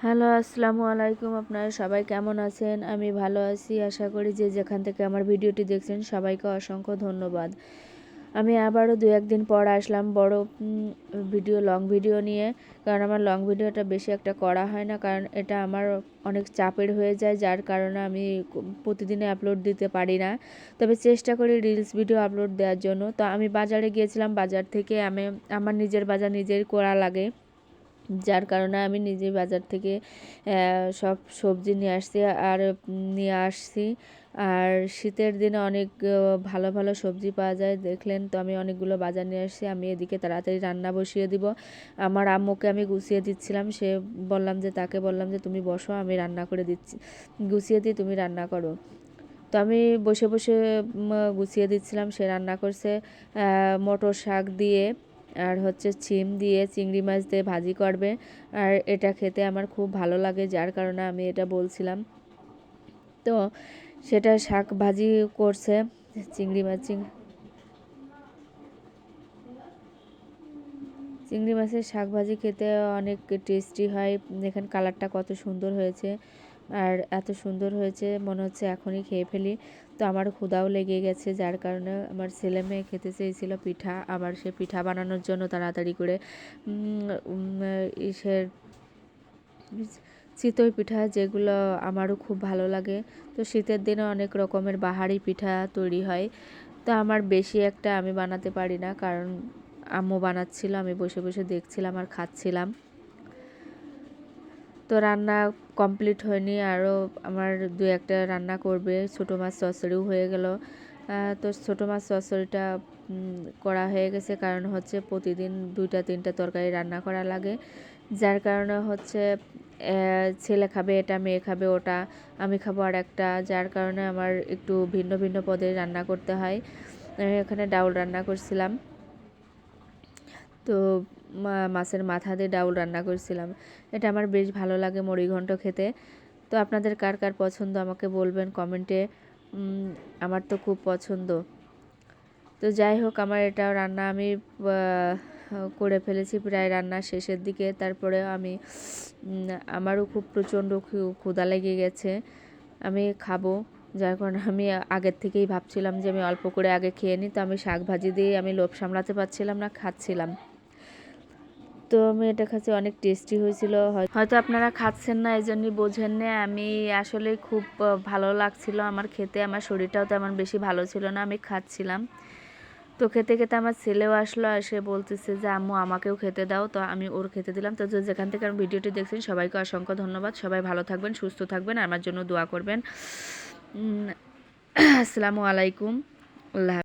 Hello, আসসালামু আলাইকুম। আপনারা সবাই কেমন আছেন? আমি ভালো আছি। আশা করি যে যেখান থেকে আমার ভিডিওটি দেখছেন সবাইকে অসংখ্য ধন্যবাদ। আমি আবারও ২-১ দিন পর আসলাম বড় লং ভিডিও নিয়ে। কারণ আমার লং ভিডিওটা বেশি একটা করা হয় না, কারণ এটা আমার অনেক চাপের হয়ে যায়, যার কারণে আমি প্রতিদিনে আপলোড দিতে পারি না। তবে চেষ্টা করি রিলস ভিডিও আপলোড দেওয়ার জন্য। তো আমি বাজারে গিয়েছিলাম, বাজার থেকে আমার নিজের বাজার নিজের করা লাগে, যার কারণে আমি নিজেই বাজার থেকে সব সবজি নিয়ে আসছি। আর শীতের দিনে অনেক ভালো ভালো সবজি পাওয়া যায়, দেখলেন তো। আমি অনেকগুলো বাজার নিয়ে আসছি। আমি এদিকে তাড়াতাড়ি রান্না বসিয়ে দিব। আমার আম্মুকে আমি গুছিয়ে দিচ্ছিলাম, তাকে বললাম যে তুমি বসো, আমি রান্না করে দিচ্ছি, গুছিয়ে দিই, তুমি রান্না করো। তো আমি বসে বসে গুছিয়ে দিচ্ছিলাম, সে রান্না করছে মটর শাক দিয়ে আর হচ্ছে শিম দিয়ে, চিংড়ি মাছ দিয়ে ভাজি করবে। আর এটা খেতে আমার খুব ভালো লাগে, যার কারণে আমি এটা বলছিলাম। তো সেটা শাক ভাজি করছে, চিংড়ি মাছ চিংড়ি মাছের শাক ভাজি খেতে অনেক টেস্টি হয়। দেখেন কালারটা কত সুন্দর হয়েছে, আর এত সুন্দর হয়েছে মনে হচ্ছে এখনই খেয়ে ফেলি। তো আমার ক্ষুধাও লেগে গেছে, যার কারণে আমার ছেলে মেয়ে খেতে চেয়েছিল পিঠা। আবার সে পিঠা বানানোর জন্য তাড়াতাড়ি করে ইসের চিতই পিঠা, যেগুলো আমারও খুব ভালো লাগে। তো শীতের দিনে অনেক রকমের বাহারি পিঠা তৈরি হয়। তো আমার বেশি একটা আমি বানাতে পারি না, কারণ আম্মু বানাচ্ছিল, আমি বসে বসে দেখছিলাম আর খাচ্ছিলাম। তো রান্না কমপ্লিট হয়নি, আরও আমার ২-১টা রান্না করবে। ছোটো মাছ চচ্চড়িও হয়ে গেল। তো ছোটো মাছ চচ্চড়িটা করা হয়ে গেছে, কারণ হচ্ছে প্রতিদিন ২-৩টা তরকারি রান্না করা লাগে, যার কারণে হচ্ছে ছেলে খাবে এটা, মেয়ে খাবে ওটা, আমি খাবো আর একটা, যার কারণে আমার একটু ভিন্ন ভিন্ন পদে রান্না করতে হয়। এখানে ডাউল রান্না করছিলাম, তো মাছের মাথা দিয়ে ডাউল রান্না করছিলাম। এটা আমার বেশ ভালো লাগে মুড়িঘণ্ট খেতে। তো আপনাদের কার কার পছন্দ আমাকে বলবেন কমেন্টে। আমার তো খুব পছন্দ। তো যাই হোক, আমার এটা রান্না আমি করে ফেলেছি প্রায় রান্না শেষের দিকে। তারপরে আমারও খুব প্রচণ্ড ক্ষুধা লেগে গেছে, আমি খাবো, যার কারণে আমি আগের থেকেই ভাবছিলাম যে আমি অল্প করে আগে খেয়ে নিই। তো আমি শাক ভাজি দিয়ে আমি লোভ সামলাতে পারছিলাম না, খাচ্ছিলাম। তো আমি এটা খাচ্ছি, অনেক টেস্টি হয়েছিল। হয়তো আপনারা খাচ্ছেন না, এই জন্যই বোঝেন না। আমি আসলে খুব ভালো লাগছিল আমার খেতে, আমার শরীরটাও তেমন বেশি ভালো ছিল না, আমি খাচ্ছিলাম। তো খেতে খেতে আমার ছেলেও আসলো, এসে বলতেছে যে আম্মু আমাকেও খেতে দাও। তো আমি ওর খেতে দিলাম। তো যেখান থেকে আমি ভিডিওটি দেখছেন সবাইকে অসংখ্য ধন্যবাদ। সবাই ভালো থাকবেন, সুস্থ থাকবেন, আমার জন্য দোয়া করবেন। আসসালামু আলাইকুম। আল্লাহ।